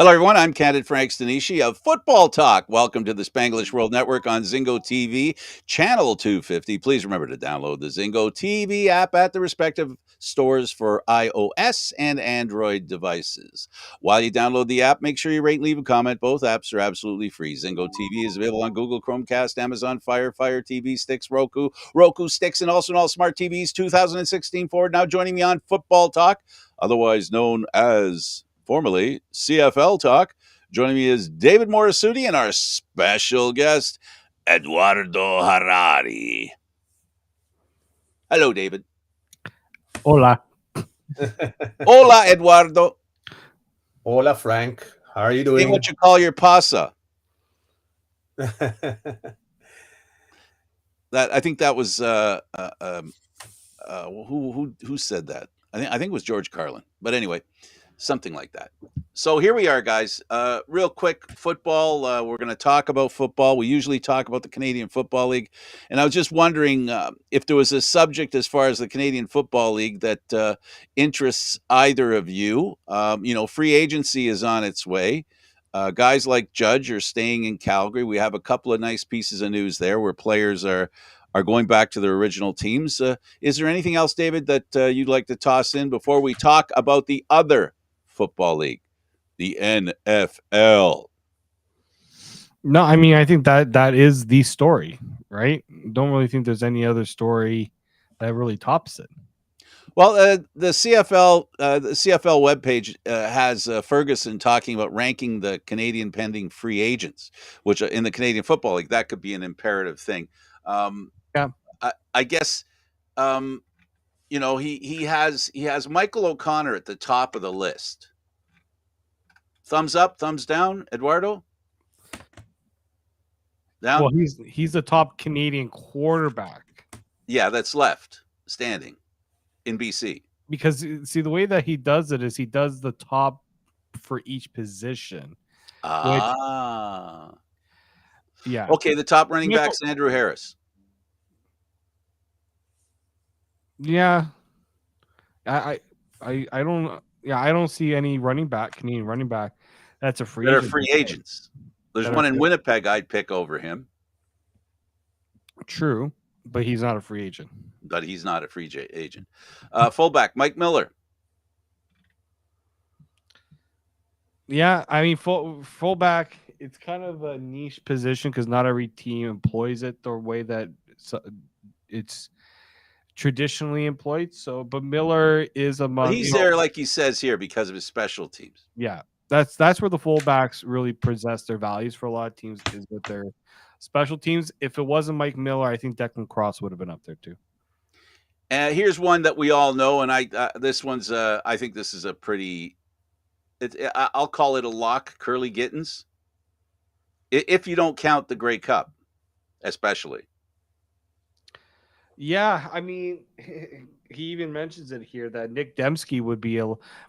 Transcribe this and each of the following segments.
Hello, everyone. I'm Candid Stanisci of Football Talk. Welcome to the Spanglish World Network on Zingo TV, channel 250. Please remember to download the Zingo TV app at the respective stores for iOS and Android devices. While you download the app, make sure you rate and leave a comment. Both apps are absolutely free. Zingo TV is available on Google Chromecast, Amazon Fire TV Sticks, Roku Sticks, and also on all smart TVs 2016 forward. Now joining me on Football Talk, otherwise known as formerly CFL Talk. Joining me is David Morassutti and our special guest, Eduardo Harari. Hello, David. Hola. Hola, Eduardo. Hola, Frank. How are you doing? Hey, what you call your pasa? I think that was who said that? I think it was George Carlin. But anyway, something like that. So here we are, guys. Real quick, football. We're going to talk about football. We usually talk about the Canadian Football League. And I was just wondering if there was a subject as far as the Canadian Football League that interests either of you. Free agency is on its way. Guys like Judge are staying in Calgary. We have a couple of nice pieces of news there where players are going back to their original teams. Is there anything else, David, that you'd like to toss in before we talk about the other football league, the NFL? No, I mean, I think that is the story, right? Don't really think there's any other story that really tops it. Well, the CFL webpage has Ferguson talking about ranking the Canadian pending free agents, which in the Canadian Football League, that could be an imperative thing. Yeah. I guess he has Michael O'Connor at the top of the list. Thumbs up, thumbs down, Eduardo? Down? Well, he's the top Canadian quarterback. Yeah, that's left standing in BC. Because see, the way that he does it is he does the top for each position. Yeah. Okay, the top running back's Andrew Harris. Yeah. I don't see any Canadian running back that's a free agent. That are free agents. There's one in Winnipeg I'd pick over him. True, but he's not a free agent. But he's not a free agent. Fullback, Mike Miller. Yeah, I mean, fullback, it's kind of a niche position because not every team employs it the way that it's traditionally employed. So, but Miller is among. He's there, like he says here, because of his special teams. Yeah, that's where the fullbacks really possess their values for a lot of teams, is with their special teams. If it wasn't Mike Miller, I think Declan Cross would have been up there too. Here's one that we all know, and this one's I think this is a pretty. I'll call it a lock. Curly Gittins. If you don't count the Grey Cup, especially. Yeah, I mean, he even mentions it here that Nick Dembski would be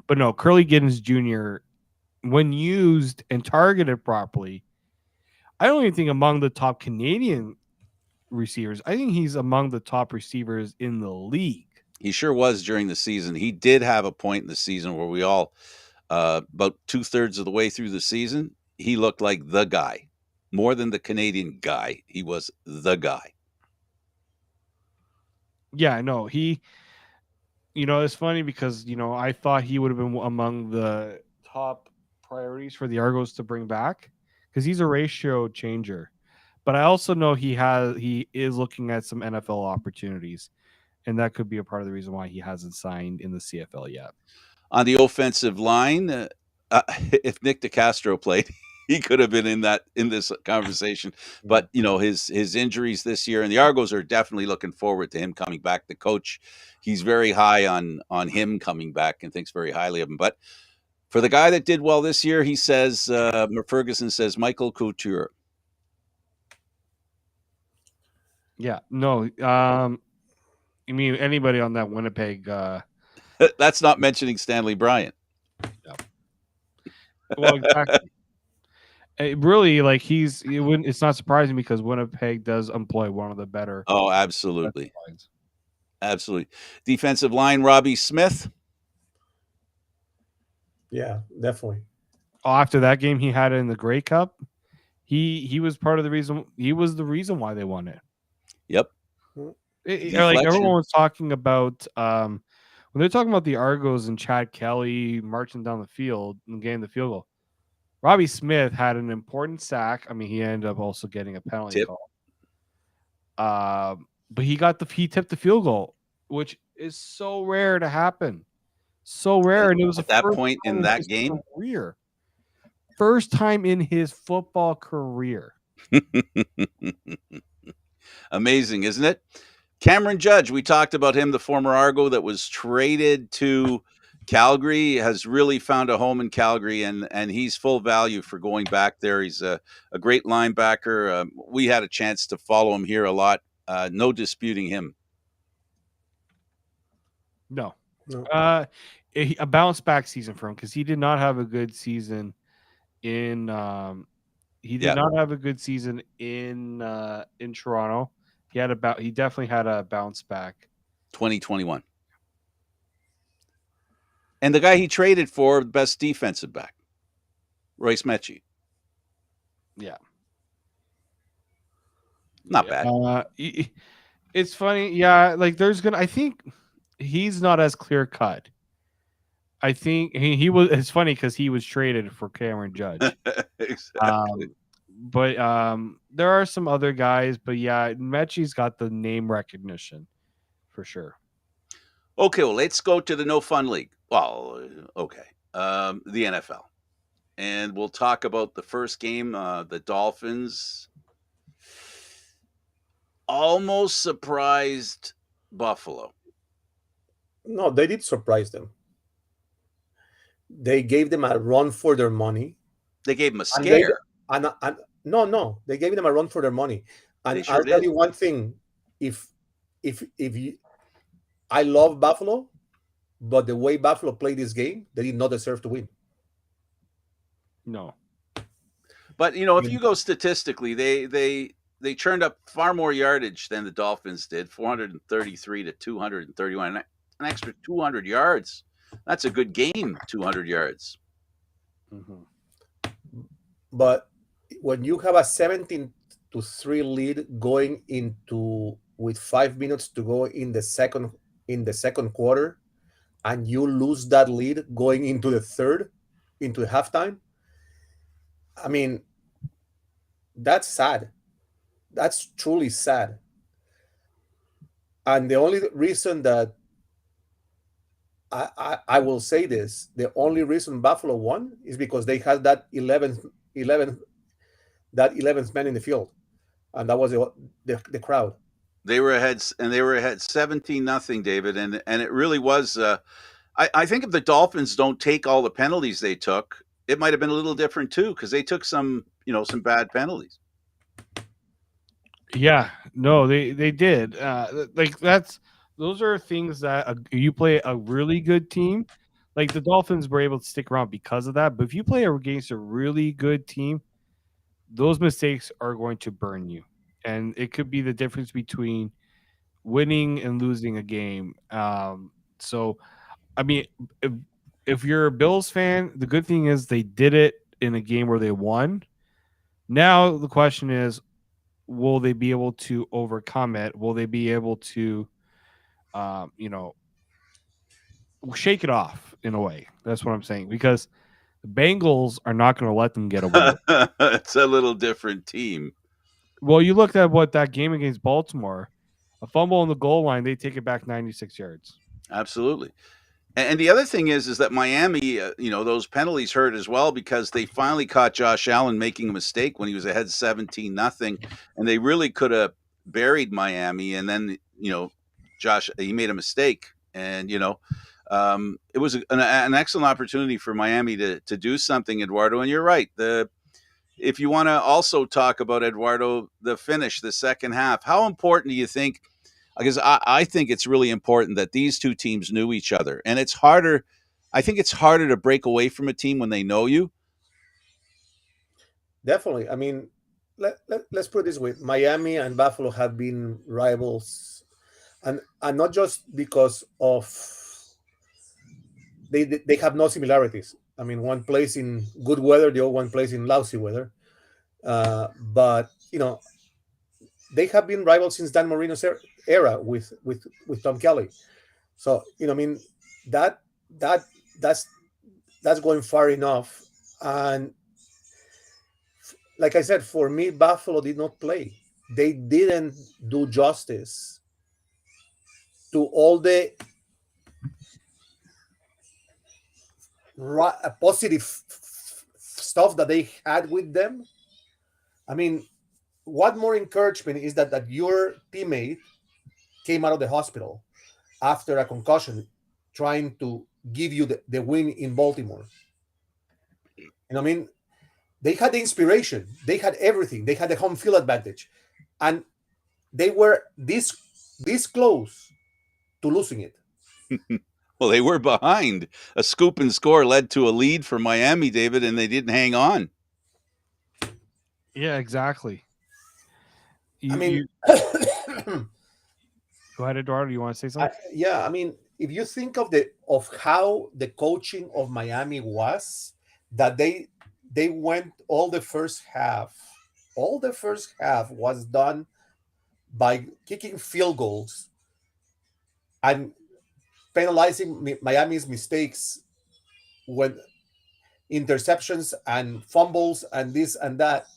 but no, Curly Gittins Jr., when used and targeted properly, I don't even think among the top Canadian receivers. I think he's among the top receivers in the league. He sure was during the season. He did have a point in the season where we all, about 2/3 of the way through the season, he looked like the guy. More than the Canadian guy. He was the guy. Yeah, I know. It's funny because, I thought he would have been among the top priorities for the Argos to bring back because he's a ratio changer. But I also know he is looking at some NFL opportunities, and that could be a part of the reason why he hasn't signed in the CFL yet. On the offensive line, if Nick DeCastro played, he could have been in this conversation. But his injuries this year, and the Argos are definitely looking forward to him coming back. The coach, he's very high on him coming back and thinks very highly of him. But for the guy that did well this year, he says Ferguson says Michael Couture. Yeah, no. You mean anybody on that Winnipeg? That's not mentioning Stanley Bryant. No. Well, exactly. Really, it's not surprising because Winnipeg does employ one of the better. Oh, absolutely. Absolutely. Defensive line, Robbie Smith. Yeah, definitely. After that game he had in the Grey Cup, he was part of the reason. He was the reason why they won it. Yep. Like everyone was talking about when they're talking about the Argos and Chad Kelly marching down the field and getting the field goal. Robbie Smith had an important sack. I mean, he ended up also getting a penalty call. But he tipped the field goal, which is so rare to happen. So rare, and it was at that point in that game. First time in his football career. Amazing, isn't it? Cameron Judge, we talked about him, the former Argo that was traded to Calgary, has really found a home in Calgary, and he's full value for going back there. He's a great linebacker. We had a chance to follow him here a lot. No disputing him. No. A bounce back season for him because he did not have a good season in he not have a good season in Toronto. He definitely had a bounce back. 2021. And the guy he traded for, the best defensive back, Royce Metchie. Yeah. Not bad. It's funny. Yeah, like I think he's not as clear cut. I think he was. It's funny because he was traded for Cameron Judge. Exactly. But there are some other guys. But yeah, Mechie's got the name recognition for sure. Okay, well, let's go to the No Fun League. Well, okay, the NFL, and we'll talk about the first game. The Dolphins almost surprised Buffalo. No, they did surprise them. They gave them a run for their money. They gave them a scare. No, they gave them a run for their money. And Sure I'll tell you one thing: if you, I love Buffalo, but the way Buffalo played this game, they did not deserve to win. No, but if you go statistically, they churned up far more yardage than the Dolphins did, 433 to 231, an extra 200 yards. That's a good game, 200 yards. Mm-hmm. But when you have a 17-3 lead going into with 5 minutes to go in the second quarter, and you lose that lead going into the third, into halftime, I mean, that's sad. That's truly sad. And the only reason that I will say this, the only reason Buffalo won is because they had that 11th man in the field, and that was the crowd. They were ahead 17-0, David, and it really was. I think if the Dolphins don't take all the penalties they took, it might have been a little different too, because they took some bad penalties. Yeah, no, they did. Those are things that you play a really good team. Like the Dolphins were able to stick around because of that. But if you play against a really good team, those mistakes are going to burn you. And it could be the difference between winning and losing a game. So, I mean, if you're a Bills fan, the good thing is they did it in a game where they won. Now the question is, will they be able to overcome it? Will they be able to, shake it off in a way? That's what I'm saying. Because the Bengals are not going to let them get away. It's a little different team. Well, you looked at that game against Baltimore, a fumble on the goal line, they take it back 96 yards. Absolutely. And the other thing is that Miami, those penalties hurt as well, because they finally caught Josh Allen making a mistake when he was ahead 17-0, and they really could have buried Miami. And then, Josh, he made a mistake, and it was an excellent opportunity for Miami to do something, Eduardo. And you're right. If you want to also talk about, Eduardo, the finish, the second half, how important do you think? Because I think it's really important that these two teams knew each other. And it's harder. I think it's harder to break away from a team when they know you. Definitely. I mean, let's put it this way. Miami and Buffalo have been rivals. And not just because of they have no similarities. I mean, one plays in good weather, the other one plays in lousy weather. But they have been rivals since Dan Marino's era with Tom Kelly. So I mean, that that that's that's going far enough. And like I said, for me, Buffalo did not play. They didn't do justice to all the positive stuff that they had with them. I mean, what more encouragement is that your teammate came out of the hospital after a concussion, trying to give you the win in Baltimore. I mean, they had the inspiration, they had everything, they had the home field advantage, and they were this close to losing it. Well, they were behind. A scoop and score led to a lead for Miami, David, and they didn't hang on. Yeah, exactly. I mean, go ahead, Eduardo. You want to say something? I mean, if you think of how the coaching of Miami was, that they went all the first half was done by kicking field goals and penalizing Miami's mistakes when interceptions and fumbles and this and that.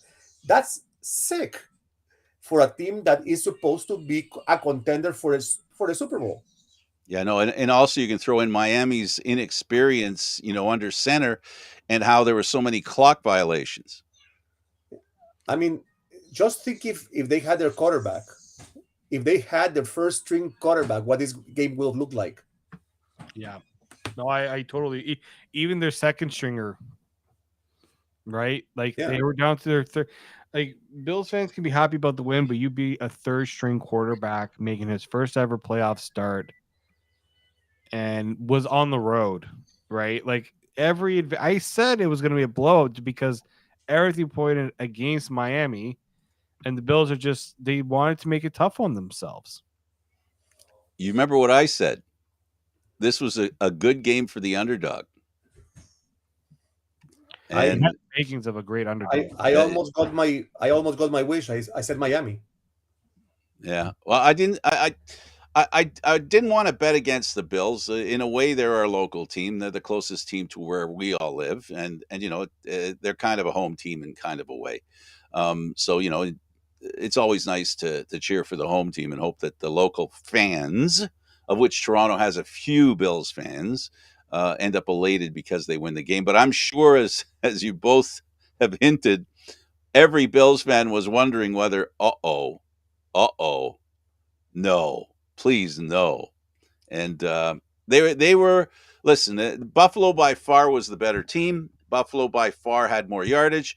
That's sick for a team that is supposed to be a contender for the Super Bowl. Yeah, no, and also you can throw in Miami's inexperience, under center, and how there were so many clock violations. I mean, just think if they had their quarterback, if they had their first string quarterback, what this game will look like. Yeah, no, I totally. Even their second stringer, right? Like they were down to their third. Like Bills fans can be happy about the win, but you'd be a third string quarterback making his first ever playoff start and was on the road, right? Like I said it was going to be a blowout because everything pointed against Miami, and the Bills they wanted to make it tough on themselves. You remember what I said? This was a good game for the underdog. And I had makings of a great underdog. I almost got my wish. I said Miami. Yeah. Well, I didn't. I didn't want to bet against the Bills. In a way, they're our local team. They're the closest team to where we all live, and they're kind of a home team in kind of a way. So it's always nice to cheer for the home team and hope that the local fans, of which Toronto has a few Bills fans, end up elated because they win the game. But I'm sure, as you both have hinted, every Bills fan was wondering whether, no, please no. And they were, listen, Buffalo by far was the better team. Buffalo by far had more yardage.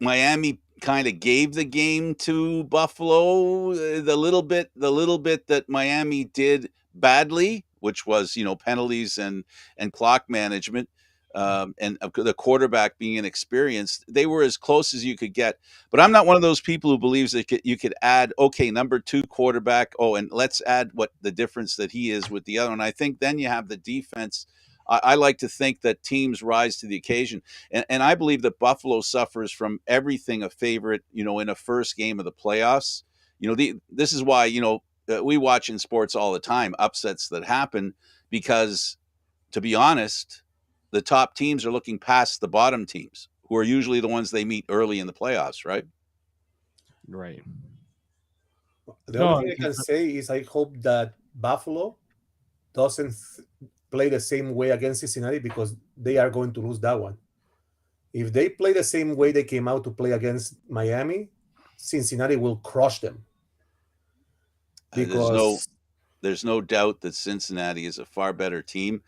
Miami kind of gave the game to Buffalo. The little bit that Miami did badly, which was penalties and clock management, and the quarterback being inexperienced, they were as close as you could get. But I'm not one of those people who believes that you could add, okay, number 2 quarterback, and let's add what the difference that he is with the other. And I think then you have the defense. I like to think that teams rise to the occasion. And I believe that Buffalo suffers from everything a favorite, in a first game of the playoffs. This is why, we watch in sports all the time, upsets that happen, because, to be honest, the top teams are looking past the bottom teams, who are usually the ones they meet early in the playoffs, right? Right. The only thing I can say is I hope that Buffalo doesn't play the same way against Cincinnati, because they are going to lose that one. If they play the same way they came out to play against Miami, Cincinnati will crush them. Because there's no doubt that Cincinnati is a far better team.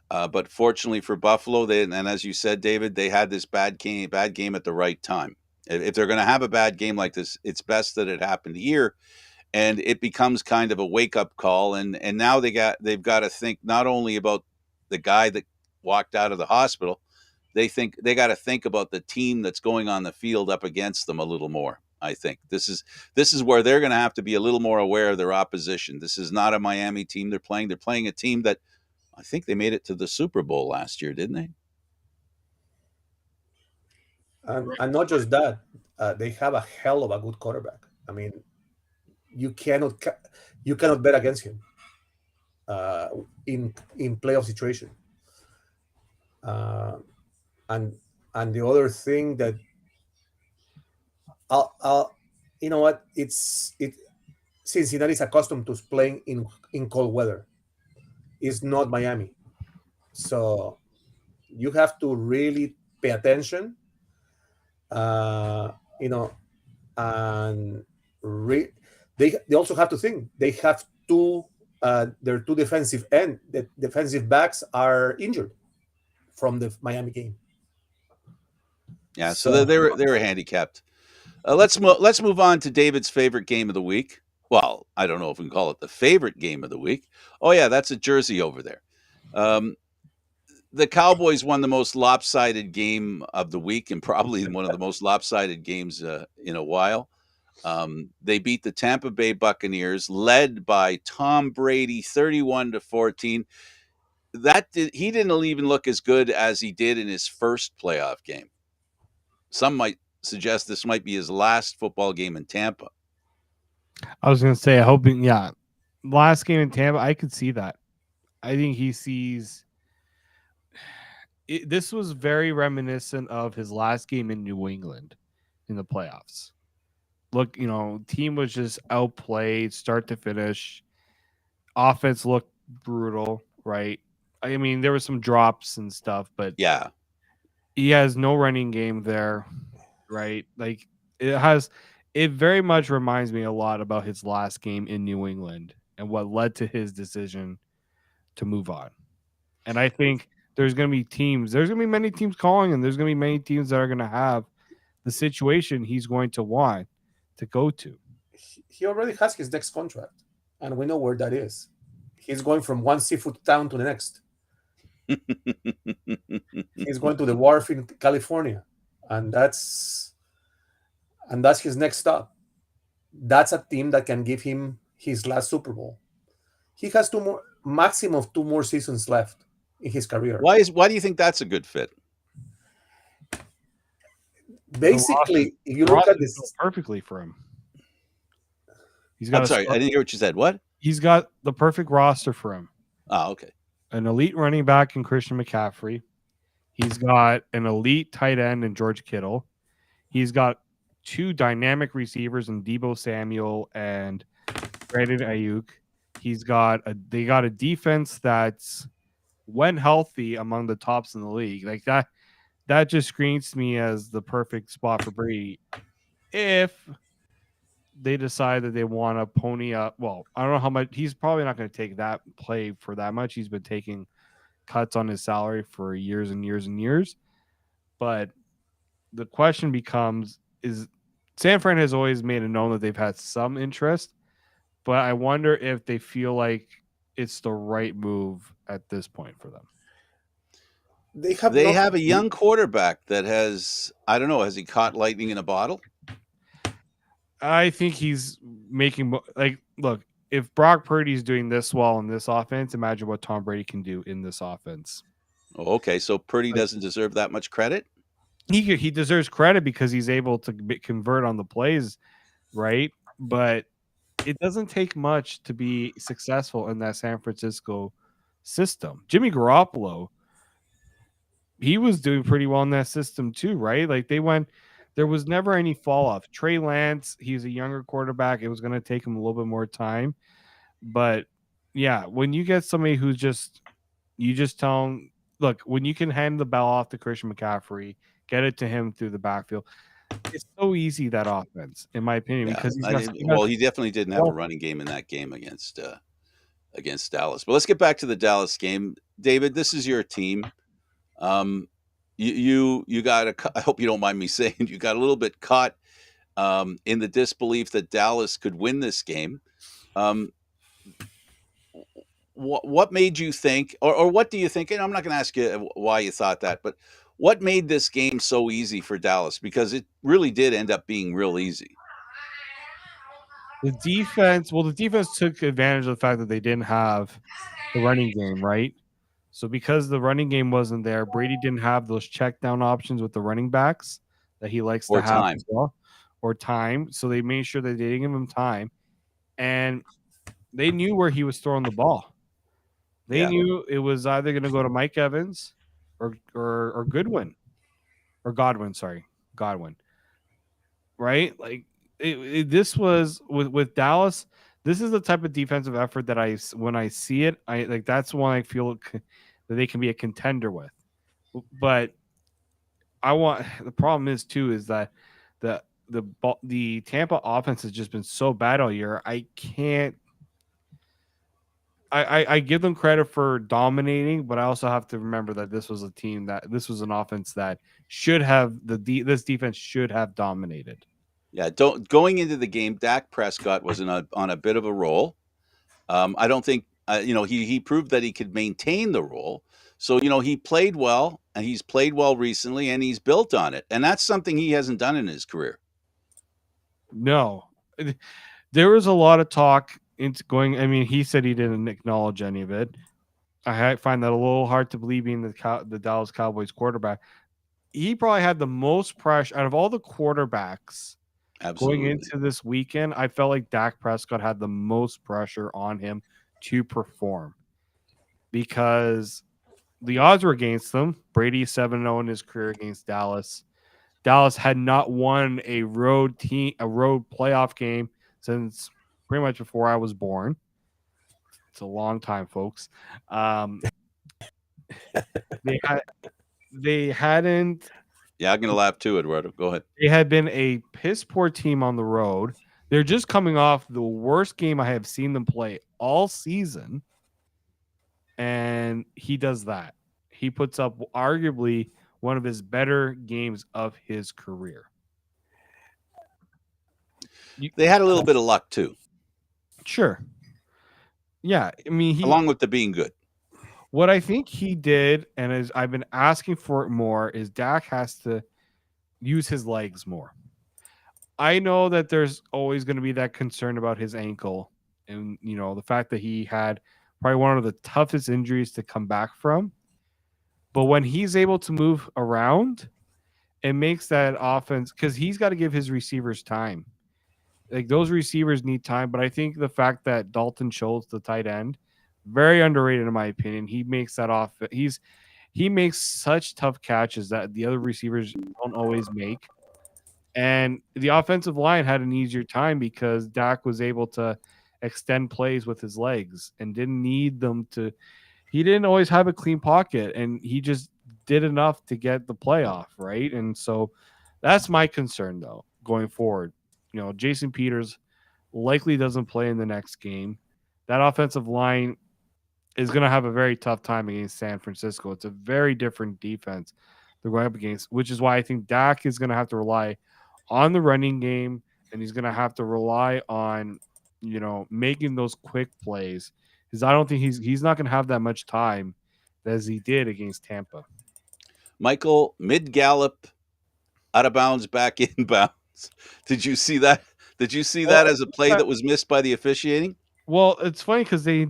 But fortunately for Buffalo, and as you said, David, they had this bad game at the right time. If they're going to have a bad game like this, it's best that it happened here. And it becomes kind of a wake-up call, and now they've got to think not only about the guy that walked out of the hospital, they got to think about the team that's going on the field up against them a little more. I think this is where they're going to have to be a little more aware of their opposition. This is not a Miami team they're playing. They're playing a team that I think they made it to the Super Bowl last year, didn't they? And not just that, they have a hell of a good quarterback. I mean, you cannot you cannot bet against him uh, in playoff situation. Uh, and and the other thing that I'll you know what, it Cincinnati is accustomed to playing in cold weather. It's not Miami, so you have to really pay attention. Uh, you know, and they also have to think they have their two the defensive backs are injured from the Miami game. Yeah, so So they were handicapped. Let's move on to David's favorite game of the week. Well, I don't know if we can call it the favorite game of the week. Oh yeah, that's a Jersey over there. Um, the Cowboys won the most lopsided game of the week and probably one of the most lopsided games in a while. They beat the Tampa Bay Buccaneers, led by Tom Brady, 31-14. He didn't even look as good as he did in his first playoff game. Some might suggest this might be his last football game in Tampa. I was going to say, hoping, yeah, last game in Tampa, I could see that. I think he sees. This was very reminiscent of his last game in New England in the playoffs. Look, team was just outplayed start to finish. Offense looked brutal, right? I mean, there were some drops and stuff, but yeah, he has no running game there, right? Like it very much reminds me a lot about his last game in New England and what led to his decision to move on. And I think there's going to be many teams calling, and there's going to be many teams that are going to have the situation he's going to want to go to. he already has his next contract, and we know where that is. He's going from one seafood town to the next. He's going to the wharf in California, and that's his next stop. That's a team that can give him his last Super Bowl. He has maximum of 2 more seasons left in his career. Why do you think that's a good fit? Basically, if you look at this perfectly for him. I'm sorry, I didn't hear what you said. What? He's got the perfect roster for him. Oh, okay. An elite running back in Christian McCaffrey. He's got an elite tight end in George Kittle. He's got 2 dynamic receivers in Deebo Samuel and Brandon Ayuk. They got a defense that's, when healthy, among the tops in the league. Like that just screams to me as the perfect spot for Brady. If they decide that they want to pony up, well, I don't know how much. He's probably not going to take that play for that much. He's been taking cuts on his salary for years and years and years. But the question becomes, is San Fran has always made it known that they've had some interest, but I wonder if they feel like it's the right move at this point for them. They have a young quarterback that has, I don't know, has he caught lightning in a bottle? I think he's making, look, if Brock Purdy's doing this well in this offense, imagine what Tom Brady can do in this offense. Oh, okay, so Purdy doesn't deserve that much credit? He deserves credit because he's able to convert on the plays, right? But it doesn't take much to be successful in that San Francisco system. Jimmy Garoppolo, he was doing pretty well in that system too, right? Like there was never any fall off. Trey Lance, he's a younger quarterback. It was going to take him a little bit more time. But yeah, when you get somebody you just tell him, look, when you can hand the ball off to Christian McCaffrey, get it to him through the backfield, it's so easy, that offense, in my opinion, because he definitely didn't have a running game in that game against Dallas. But let's get back to the Dallas game. David, this is your team. You got I hope you don't mind me saying, you got a little bit caught in the disbelief that Dallas could win this game. What made you think, or what do you think? And I'm not going to ask you why you thought that, but what made this game so easy for Dallas? Because it really did end up being real easy. The defense took advantage of the fact that they didn't have the running game, right? So because the running game wasn't there, Brady didn't have those check down options with the running backs that he likes to Or have time. as well, or time. So they made sure that they didn't give him time, and they knew where he was throwing the ball. They Yeah. knew it was either going to go to Mike Evans or Goodwin or Godwin. Sorry, Godwin. Right? Like this was with Dallas. This is the type of defensive effort that when I see it, I like that's one I feel that they can be a contender with. But I want the problem is too is that the Tampa offense has just been so bad all year. I can't. I give them credit for dominating, but I also have to remember that this was an offense that should have this defense should have dominated. Yeah. Don't going into the game, Dak Prescott was on a bit of a roll. I don't think he proved that he could maintain the role. So he played well, and he's played well recently, and he's built on it, and that's something he hasn't done in his career. No, there was a lot of talk into going. I mean, he said he didn't acknowledge any of it. I find that a little hard to believe being the Dallas Cowboys quarterback. He probably had the most pressure out of all the quarterbacks going Absolutely. into this weekend. I felt like Dak Prescott had the most pressure on him to perform because the odds were against them. Brady 7-0 in his career against Dallas. Dallas had not won a road playoff game since pretty much before I was born. It's a long time, folks. They had they hadn't Yeah, I'm gonna laugh too, Eduardo. Go ahead. they had been a piss poor team on the road. They're just coming off the worst game I have seen them play all season, and he does that. He puts up arguably one of his better games of his career. They had a little bit of luck too, Sure. Yeah, I mean along with the being good. what I think he did, and as I've been asking for it more, is Dak has to use his legs more. I know that there's always going to be that concern about his ankle, and the fact that he had probably one of the toughest injuries to come back from. But when he's able to move around, it makes that offense because he's got to give his receivers time. Like those receivers need time, but I think the fact that Dalton Schultz, the tight end, very underrated in my opinion. He makes that off. He makes such tough catches that the other receivers don't always make. And the offensive line had an easier time because Dak was able to extend plays with his legs and didn't need them to. He didn't always have a clean pocket, and he just did enough to get the playoff, right? And so that's my concern, though, going forward. Jason Peters likely doesn't play in the next game. That offensive line is going to have a very tough time against San Francisco. It's a very different defense they're going up against, which is why I think Dak is going to have to rely on the running game, and he's going to have to rely on, making those quick plays because I don't think he's not going to have that much time as he did against Tampa. Michael, mid gallop, out of bounds, back in bounds. Did you see that? Did you see that as a play that was missed by the officiating? Well, it's funny because they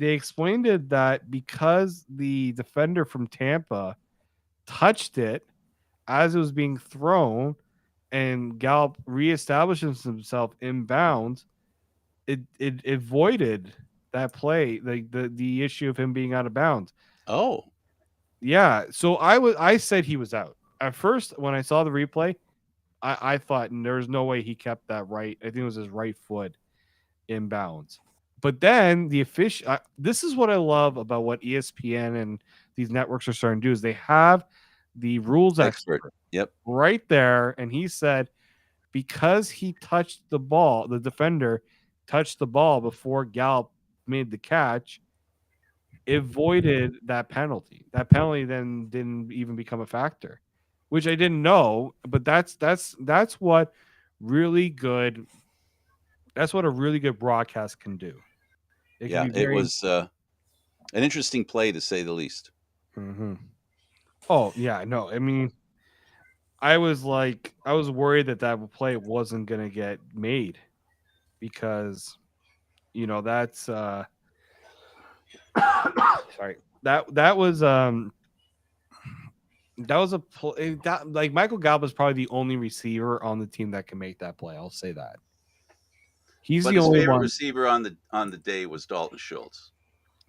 explained it that because the defender from Tampa touched it as it was being thrown, and Gallup reestablishes himself inbounds, it avoided that play, like the issue of him being out of bounds. Oh, Yeah, so I said he was out at first when I saw the replay. I thought there's no way he kept that right. I think it was his right foot inbounds. But then the official. This is what I love about what ESPN and these networks are starting to do is they have the rules expert Yep. right there, and he said because he touched the ball, the defender touched the ball before Gallup made the catch, it avoided that penalty. That penalty then didn't even become a factor, which I didn't know. But that's what really good. That's what a really good broadcast can do. It can Yeah, be it very. was an interesting play to say the least. Mm-hmm. Oh yeah, no. I mean, I was worried that play wasn't gonna get made because that's sorry. that like Michael Gallup is probably the only receiver on the team that can make that play. I'll say that. He's But the his only favorite one. receiver on the day was Dalton Schultz.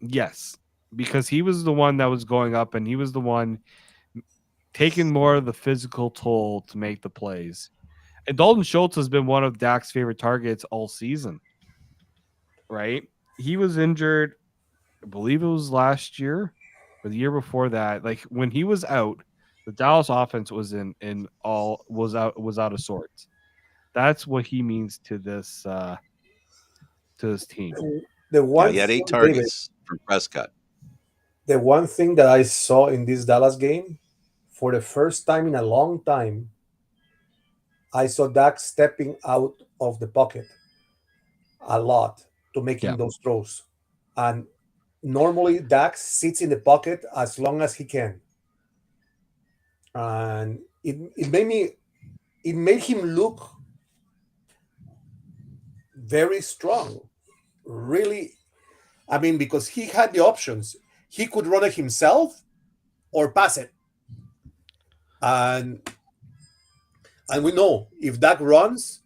Yes, because he was the one that was going up, and he was the one taking more of the physical toll to make the plays. And Dalton Schultz has been one of Dak's favorite targets all season, right? He was injured, I believe it was last year or the year before that. Like when he was out, the Dallas offense was in all was out of sorts. That's what he means to this team. The Yeah, one he had 8 thing, David, targets from Prescott. the one thing that I saw in this Dallas game, for the first time in a long time, I saw Dak stepping out of the pocket a lot to Yeah. making those throws. And normally Dak sits in the pocket as long as he can. And it made him look very strong. Really, I mean, because he had the options. He could run it himself or pass it. And we know if Dak runs,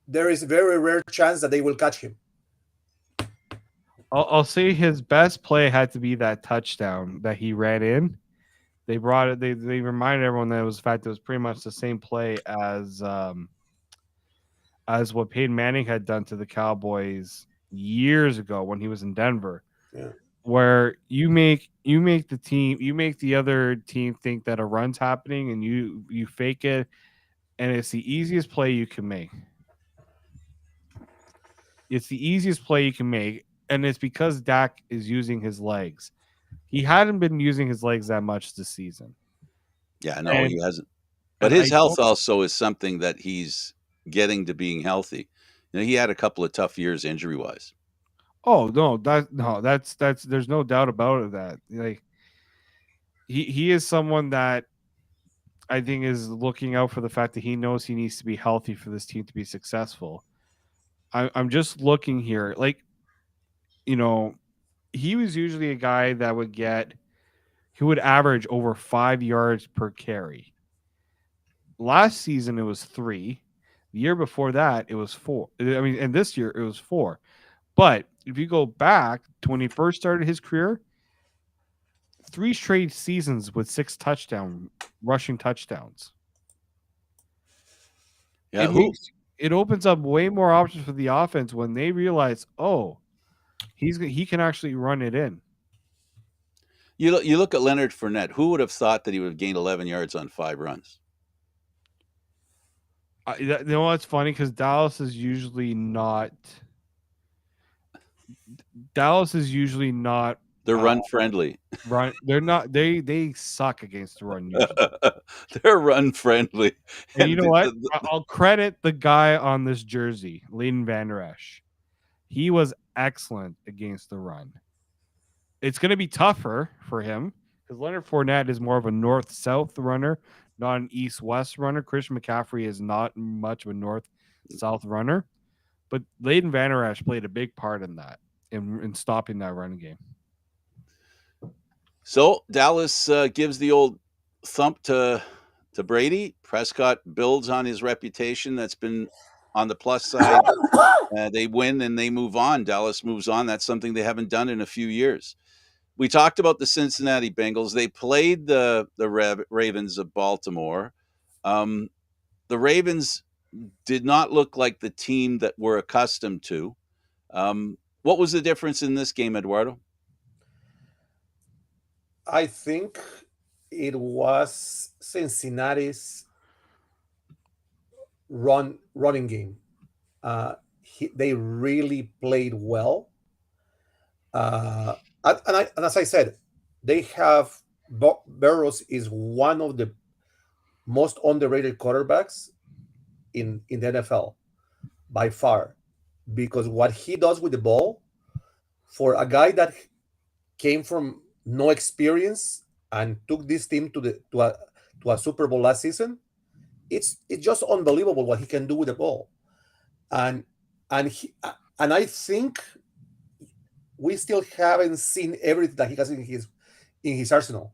there is a very rare chance that they will catch him. I'll say his best play had to be that touchdown that he ran in. They brought it. They reminded everyone that it was the fact it was pretty much the same play as what Peyton Manning had done to the Cowboys years ago when he was in Denver, Yeah. where you make the other team think that a run's happening, and you fake it, and it's the easiest play you can make. It's the easiest play you can make, and it's because Dak is using his legs. He hadn't been using his legs that much this season, Yeah, no, and he hasn't. But and his I health don't. also is something that he's getting to being healthy. He had a couple of tough years injury-wise. Oh no, that's there's no doubt about it that like he is someone that I think is looking out for the fact that he knows he needs to be healthy for this team to be successful. I'm just looking here, like you know, he was usually a guy that he would average over 5 yards per carry. Last season it was 3. The year before that it was 4. I mean, and this year it was 4. But if you go back to when he first started his career, 3 straight seasons with 6 rushing touchdowns. Yeah, It makes it opens up way more options for the offense when they realize, oh, he can actually run it in. you look at Leonard Fournette. Who would have thought that he would have gained 11 yards on 5 runs? You know what's funny? Because Dallas is usually not They're uh, run friendly. run. They're not. They suck against the run usually. They're run friendly. And you And know what? I'll credit the guy on this jersey, Leighton Vander Esch. He was excellent against the run. It's going to be tougher for him because Leonard Fournette is more of a north-south runner, not an east-west runner. Christian McCaffrey is not much of a north-south runner, but Leighton Vander Esch played a big part in that, in stopping that run game. So Dallas gives the old thump to Brady. Prescott builds on his reputation that's been on the plus side. They win and they move on. Dallas moves on. That's something they haven't done in a few years. We talked about the Cincinnati Bengals. They played the Ravens of Baltimore. Um, the Ravens did not look like the team that we're accustomed to. What was the difference in this game, Eduardo? I think it was Cincinnati's running game. They really played well. And as I said, they have Burrows is one of the most underrated quarterbacks in the NFL by far, because what he does with the ball, for a guy that came from no experience and took this team to a Super Bowl last season, it's just unbelievable what he can do with the ball. And and he, and I think we still haven't seen everything that he has in in his arsenal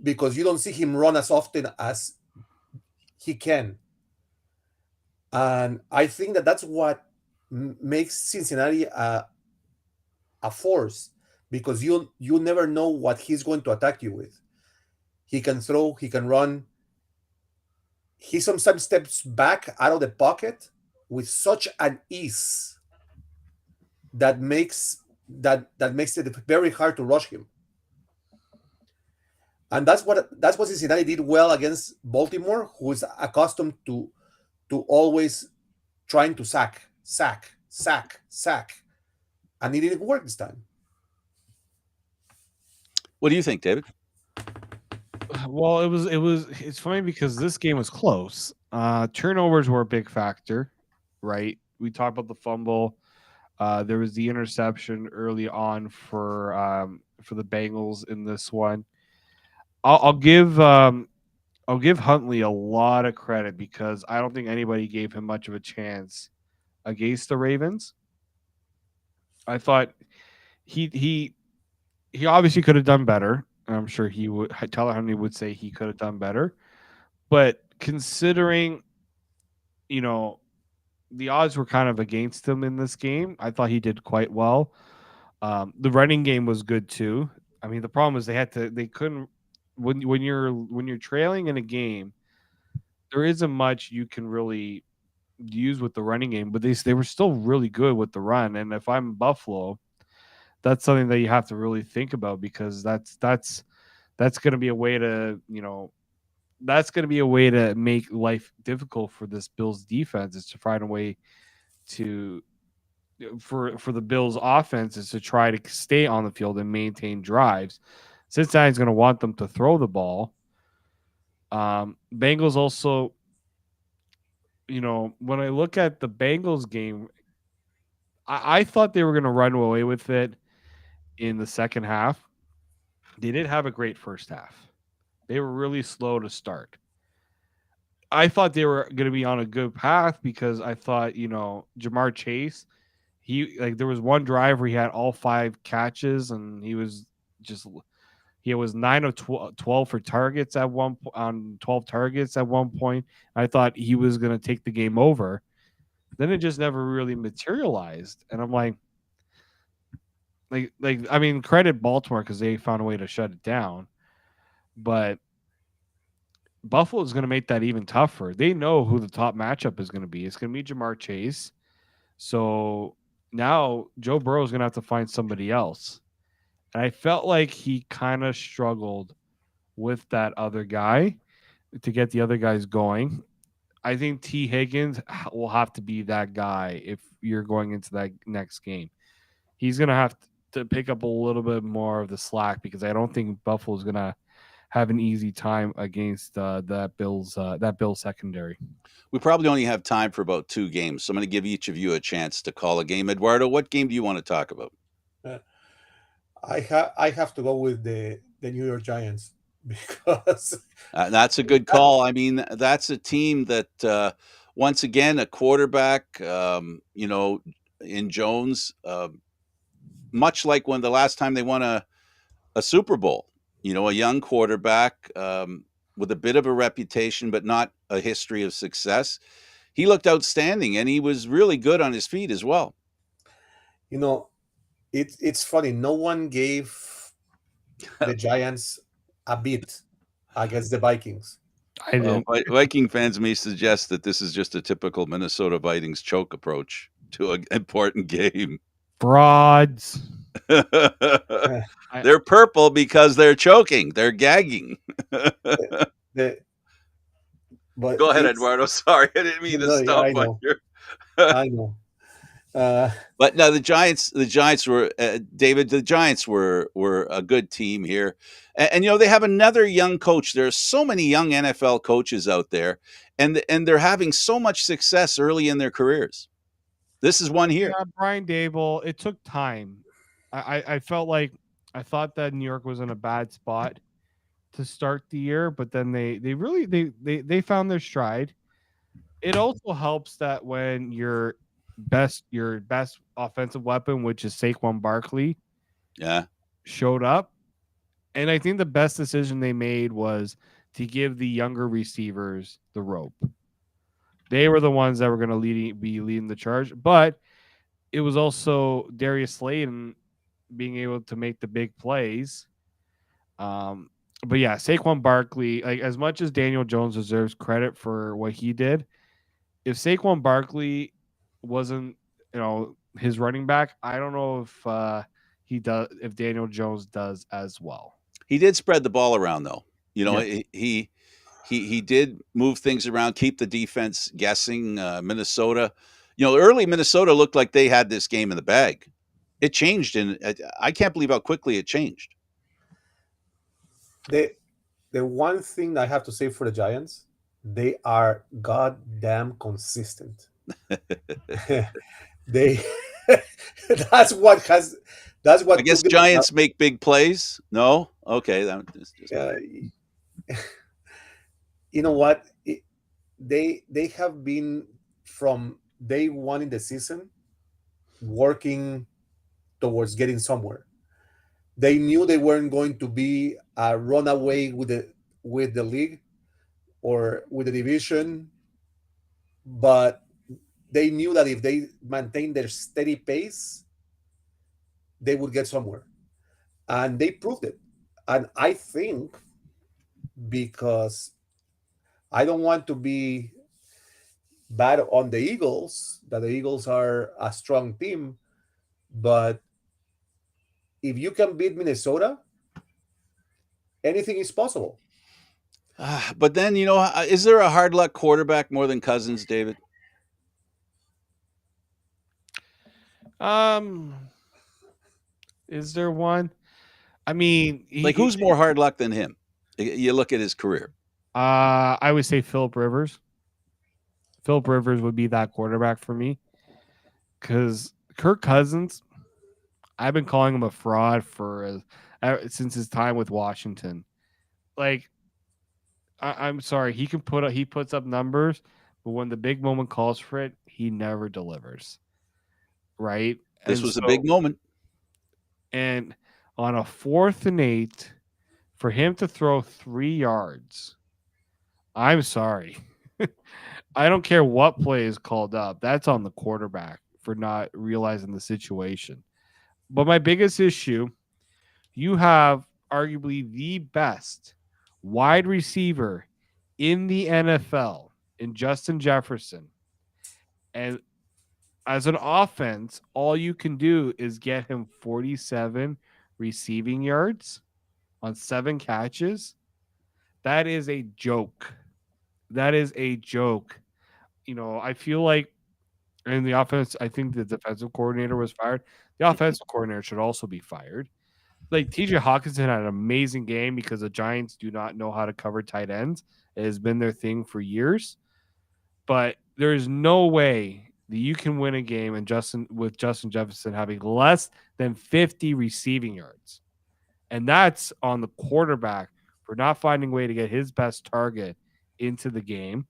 because you don't see him run as often as he can. And I think that that's what makes Cincinnati a force because you never know what he's going to attack you with. He can throw, he can run. He sometimes steps back out of the pocket with such an ease that makes it very hard to rush him. And that's what Cincinnati did well against Baltimore, who is accustomed to always trying to sack, and it didn't work this time. What do you think, David? Well, it's funny because this game was close. Turnovers were a big factor, right? We talked about the fumble. There was the interception early on for the Bengals in this one. I'll give Huntley a lot of credit because I don't think anybody gave him much of a chance against the Ravens. I thought he obviously could have done better. I'm sure he would. Tyler Huntley would say he could have done better, but considering the odds were kind of against him in this game, I thought he did quite well. The running game was good too. I mean, the problem is they couldn't when you're trailing in a game, there isn't much you can really use with the running game, but they were still really good with the run. And if I'm Buffalo, that's something that you have to really think about because that's going to be a way to that's going to be a way to make life difficult for this Bills defense is to find a way to for the Bills offense is to try to stay on the field and maintain drives. Cincinnati's going to want them to throw the ball. Bengals also, when I look at the Bengals game, I thought they were going to run away with it in the second half. They did have a great first half. They were really slow to start. I thought they were going to be on a good path because I thought, Jamar Chase, there was one drive where he had all 5 catches and he was 9 of 12 for targets at on 12 targets at one point. I thought he was going to take the game over. Then it just never really materialized. And I'm like I mean, credit Baltimore because they found a way to shut it down. But Buffalo is going to make that even tougher. They know who the top matchup is going to be. It's going to be Jamar Chase. So now Joe Burrow is going to have to find somebody else. And I felt like he kind of struggled with that other guy to get the other guys going. I think T. Higgins will have to be that guy if you're going into that next game. He's going to have to pick up a little bit more of the slack because I don't think Buffalo is going to have an easy time against that Bills secondary. We probably only have time for about 2 games, so I'm going to give each of you a chance to call a game. Eduardo, what game do you want to talk about? I have to go with the New York Giants because that's a good call. I mean, that's a team that once again a quarterback, in Jones, much like when the last time they won a Super Bowl, a young quarterback with a bit of a reputation, but not a history of success. He looked outstanding, and he was really good on his feet as well. It's funny. No one gave the Giants a beat against the Vikings. I didn't. Viking fans may suggest that this is just a typical Minnesota Vikings choke approach to an important game. Frauds. They're purple because they're choking. They're gagging. Go ahead, Eduardo. Sorry, I didn't mean to stop on your. I know. But no, the Giants were David. The Giants were a good team here, and they have another young coach. There are so many young NFL coaches out there, and they're having so much success early in their careers. This is one here. Yeah, Brian Daboll. It took time. I felt like I thought that New York was in a bad spot to start the year, but then they found their stride. It also helps that when your best offensive weapon, which is Saquon Barkley, showed up, And I think the best decision they made was to give the younger receivers the rope. They were the ones that were going to be leading the charge, but it was also Darius Slayton being able to make the big plays. Um, but yeah, Saquon Barkley, like as much as Daniel Jones deserves credit for what he did, if Saquon Barkley wasn't, his running back, I don't know if if Daniel Jones does as well. He did spread the ball around, though. Yeah. He did move things around, keep the defense guessing. Minnesota, early Minnesota looked like they had this game in the bag. It changed, and I can't believe how quickly it changed. The one thing I have to say for the Giants, they are goddamn consistent. They that's what has that's I what guess took them. Giants make big plays. No, okay, You know what? They have been from day one in the season working towards getting somewhere. They knew they weren't going to be a runaway with the league or with the division, but they knew that if they maintain their steady pace, they would get somewhere, and they proved it. And I think because I don't want to be bad on the Eagles, that the Eagles are a strong team, but if you can beat Minnesota, anything is possible. but then is there a hard luck quarterback more than Cousins, David? Is there one? I mean, Who's more hard luck than him? You look at his career. I would say Philip Rivers. Philip Rivers would be that quarterback for me because Kirk Cousins, I've been calling him a fraud since his time with Washington. Like, I'm sorry, he puts up numbers, but when the big moment calls for it, he never delivers. Right? This was a big moment. And on a 4th and 8, for him to throw 3 yards, I'm sorry. I don't care what play is called up. That's on the quarterback for not realizing the situation. But my biggest issue, you have arguably the best wide receiver in the NFL in Justin Jefferson. And as an offense, all you can do is get him 47 receiving yards on 7 catches. That is a joke. That is a joke. I feel like in the offense, I think the defensive coordinator was fired. The offensive coordinator should also be fired. Like TJ Hawkinson had an amazing game because the Giants do not know how to cover tight ends. It has been their thing for years. But there is no way that you can win a game with Justin Jefferson having less than 50 receiving yards. And that's on the quarterback for not finding a way to get his best target into the game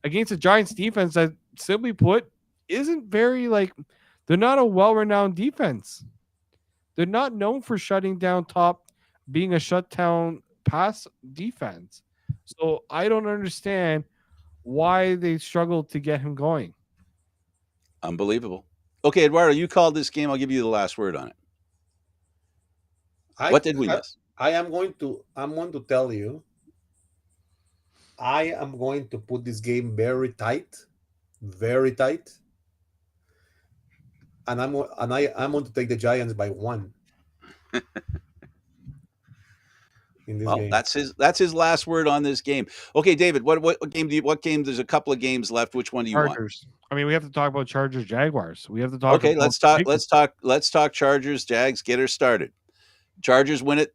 against a Giants defense that, simply put, isn't they're not a well-renowned defense. They're not known for being a shutdown pass defense. So I don't understand why they struggled to get him going. Unbelievable. Okay, Eduardo, you called this game. I'll give you the last word on it. What did we miss? I'm going to tell you, I am going to put this game very tight, and I'm going to take the Giants by 1 in this game. That's his last word on this game. Okay, David, what game? There's a couple of games left. Which one do you Chargers. want? I mean, we have to talk about Chargers Jaguars. We have to talk. Okay, let's talk Chargers Jags. Get her started. Chargers win it.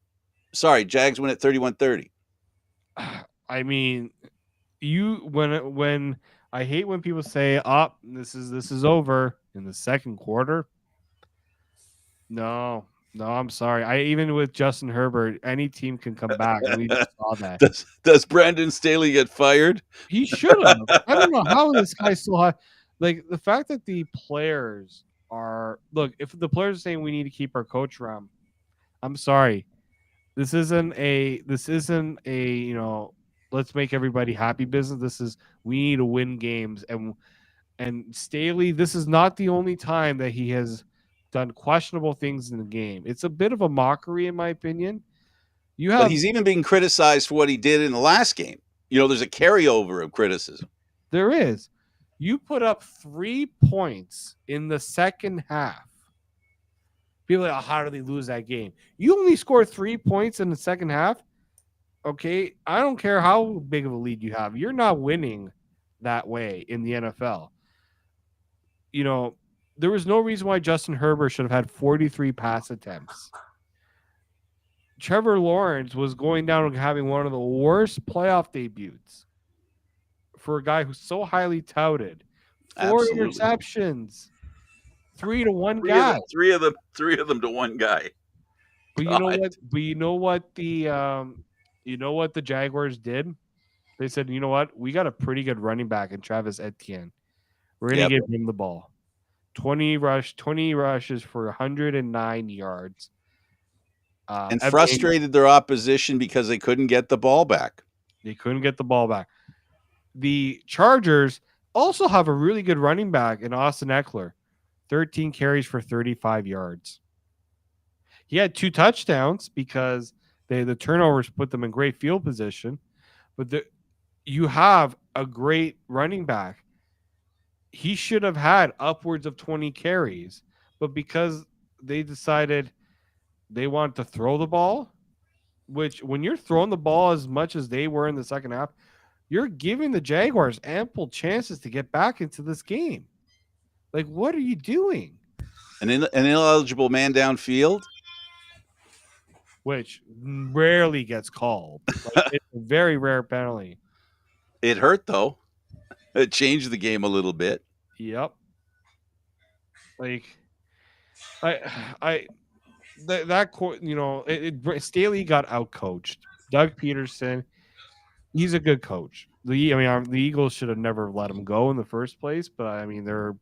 Sorry, Jags win it 31-30. I mean, when I hate when people say, "Oh, this is over in the second quarter." No, I'm sorry. Even with Justin Herbert, any team can come back, and we just saw that. Does Brandon Staley get fired? He should have. I don't know how this guy still has. Like the fact that the players if the players are saying we need to keep our coach around, I'm sorry. This isn't a let's make everybody happy business. This is we need to win games, and Staley, this is not the only time that he has done questionable things in the game. It's a bit of a mockery, in my opinion. But he's even being criticized for what he did in the last game. There's a carryover of criticism. There is. You put up 3 points in the second half. People are like, how did they lose that game? You only scored 3 points in the second half. Okay, I don't care how big of a lead you have. You're not winning that way in the NFL. There was no reason why Justin Herbert should have had 43 pass attempts. Trevor Lawrence was going down and having one of the worst playoff debuts for a guy who's so highly touted. 4 Absolutely. interceptions, 3 to 1 guy. Three of them to one guy. But you know what? But you know what the Jaguars did? They said, you know what? We got a pretty good running back in Travis Etienne. We're gonna give him the ball. 20 rushes for 109 yards. And frustrated their opposition because they couldn't get the ball back. The Chargers also have a really good running back in Austin Eckler. 13 carries for 35 yards. He had 2 touchdowns because the turnovers put them in great field position. But you have a great running back. He should have had upwards of 20 carries. But because they decided they want to throw the ball, which when you're throwing the ball as much as they were in the second half, you're giving the Jaguars ample chances to get back into this game. Like, what are you doing? An ineligible man downfield? Which rarely gets called. It's a very rare penalty. It hurt, though. It changed the game a little bit. Yep. Staley got outcoached. Doug Peterson, he's a good coach. The Eagles should have never let him go in the first place, but I mean they're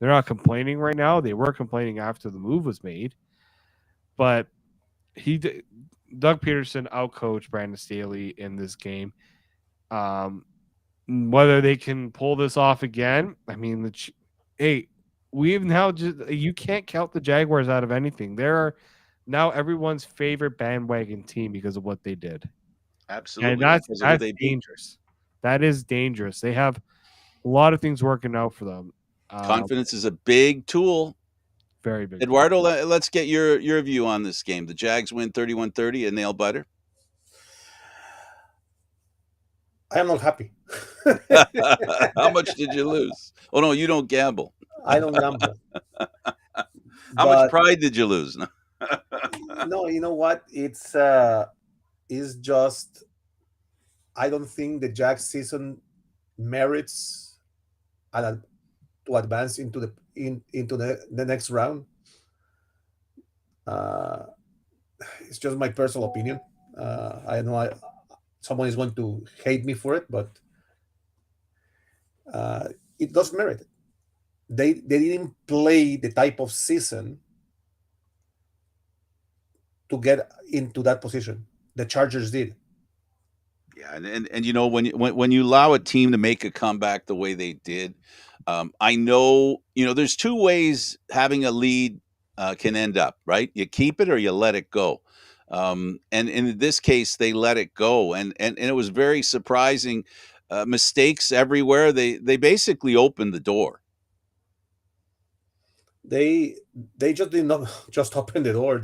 not complaining right now. They were complaining after the move was made, but Doug Peterson outcoached Brandon Staley in this game. Whether they can pull this off again, I mean, you can't count the Jaguars out of anything. They're now everyone's favorite bandwagon team because of what they did. Absolutely. And that's dangerous. That is dangerous. They have a lot of things working out for them. Confidence is a big tool. Very big. Eduardo, let's get your view on this game. The Jags win 31-30, a nail biter. I am not happy. How much did you lose? Oh, no, you don't gamble. I don't gamble. How much pride did you lose? No, you know what? It's just I don't think the Jags season merits to advance into the next round. It's just my personal opinion. I know someone is going to hate me for it, but it does merit it. They didn't play the type of season to get into that position. The Chargers did. Yeah, and when you allow a team to make a comeback the way they did, I know there's 2 ways having a lead can end up, right? You keep it or you let it go. And in this case, they let it go, and it was very surprising. Mistakes everywhere. They basically opened the door. They just did not just open the door.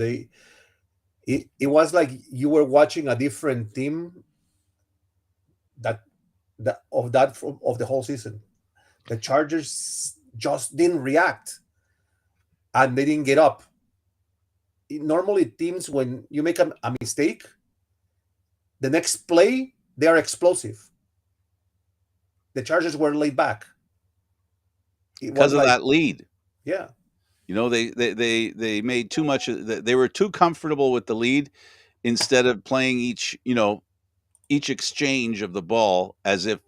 It was like you were watching a different team of the whole season. The Chargers just didn't react, and they didn't get up. Normally, teams, when you make a mistake, the next play they are explosive. The Chargers were laid back because of that lead. Yeah, they made too much. They were too comfortable with the lead instead of playing each exchange of the ball as if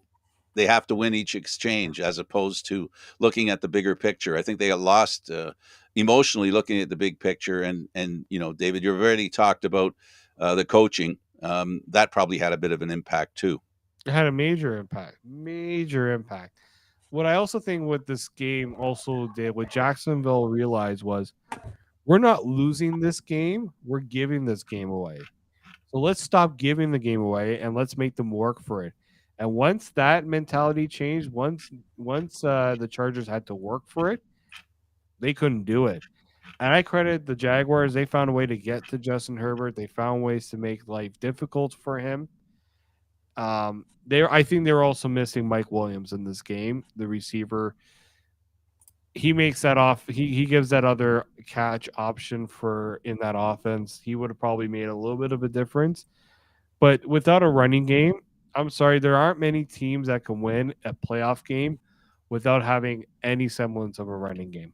they have to win each exchange, as opposed to looking at the bigger picture. I think they got lost emotionally looking at the big picture. And David, you've already talked about the coaching. That probably had a bit of an impact too. It had a major impact. What I also think what this game also did, what Jacksonville realized was we're not losing this game, we're giving this game away. So let's stop giving the game away and let's make them work for it. And once that mentality changed, once the Chargers had to work for it, they couldn't do it. And I credit the Jaguars. They found a way to get to Justin Herbert. They found ways to make life difficult for him. I think they were also missing Mike Williams in this game, the receiver. He makes that off. He gives that other catch option for in that offense. He would have probably made a little bit of a difference. But without a running game, I'm sorry, there aren't many teams that can win a playoff game without having any semblance of a running game.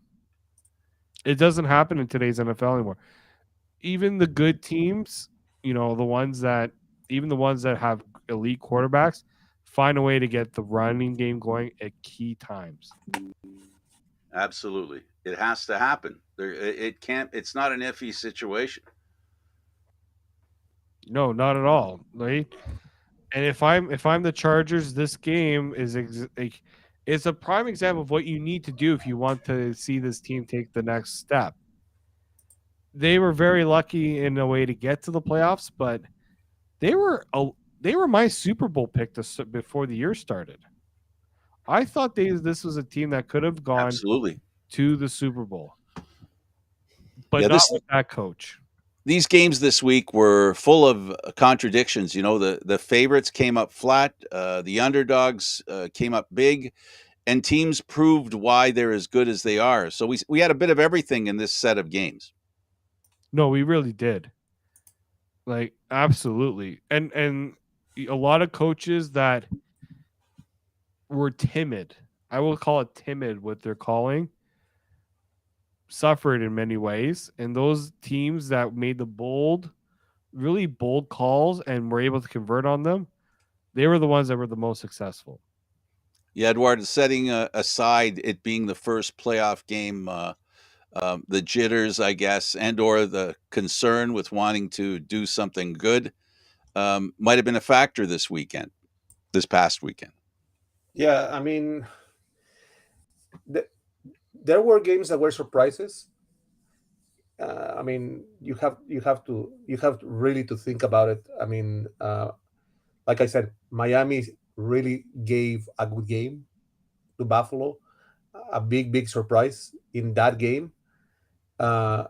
It doesn't happen in today's NFL anymore. Even the good teams, the ones that have elite quarterbacks, find a way to get the running game going at key times. Absolutely, it has to happen. It can't. It's not an iffy situation. No, not at all. Right? And if I'm the Chargers, this game is it's a prime example of what you need to do if you want to see this team take the next step. They were very lucky in a way to get to the playoffs, but they were my Super Bowl pick before the year started. I thought this was a team that could have gone Absolutely to the Super Bowl, but not with that coach. These games this week were full of contradictions. The favorites came up flat, the underdogs came up big, and teams proved why they're as good as they are. So we had a bit of everything in this set of games. No, we really did. Like, absolutely. And a lot of coaches that were timid, I will call it timid with their calling, suffered in many ways. And those teams that made the really bold calls and were able to convert on them, they were the ones that were the most successful. Yeah, Eduardo, setting aside it being the first playoff game, the jitters, I guess, and or the concern with wanting to do something good might have been a factor this past weekend. Yeah, I mean, there were games that were surprises. I mean, you have to really to think about it. I mean, like I said, Miami really gave a good game to Buffalo, a big surprise in that game. I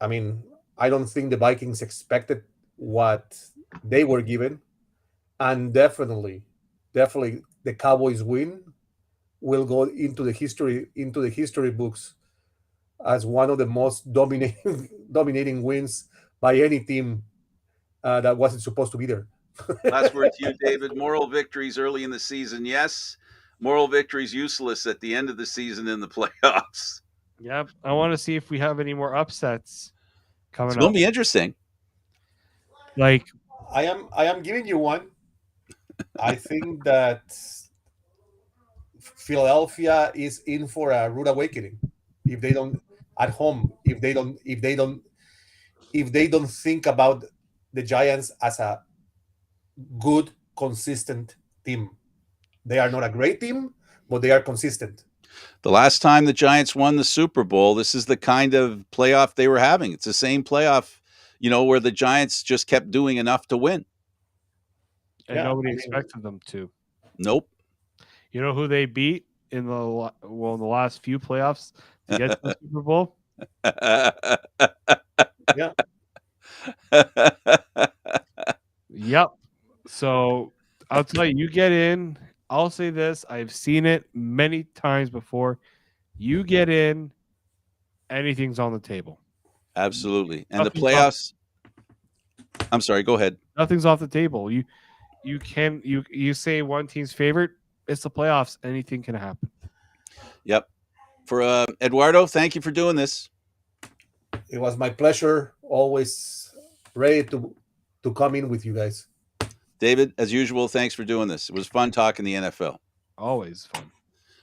mean, I don't think the Vikings expected what they were given, and definitely the Cowboys win will go into the history books as one of the most dominating wins by any team that wasn't supposed to be there. Last word to you, David. Moral victories early in the season, yes. Moral victories useless at the end of the season in the playoffs. Yep. I want to see if we have any more upsets coming up. It's going to be interesting. Like, I am giving you one. I think that Philadelphia is in for a rude awakening if they don't at home. If they don't think about the Giants as a good, consistent team. They are not a great team, but they are consistent. The last time the Giants won the Super Bowl, this is the kind of playoff they were having. It's the same playoff, where the Giants just kept doing enough to win. And nobody expected them to. Nope. You know who they beat in the last few playoffs to get to the Super Bowl? Yeah. Yep. So I'll tell you, you get in. I'll say this. I've seen it many times before. You get in, anything's on the table. Absolutely. And the playoffs. I'm sorry, go ahead. Nothing's off the table. You say one team's favorite, it's the playoffs. Anything can happen. Yep. For Eduardo, thank you for doing this. It was my pleasure. Always ready to come in with you guys. David, as usual, thanks for doing this. It was fun talking the NFL. Always fun.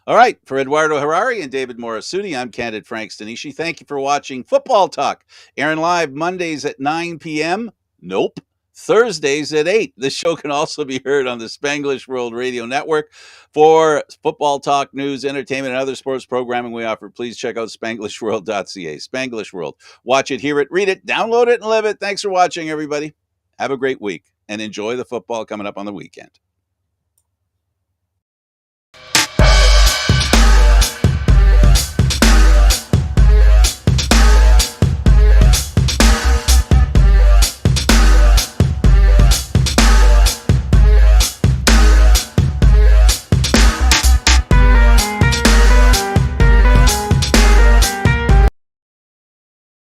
All right. For Eduardo Harari and David Morassutti, I'm Candid Frank Stanisci. Thank you for watching Football Talk, airing live Mondays at 9 p.m. Nope. Thursdays at 8. This show can also be heard on the Spanglish World Radio Network. For football talk, news, entertainment, and other sports programming we offer, please check out SpanglishWorld.ca. Spanglish World. Watch it, hear it, read it, download it, and live it. Thanks for watching, everybody. Have a great week, and enjoy the football coming up on the weekend.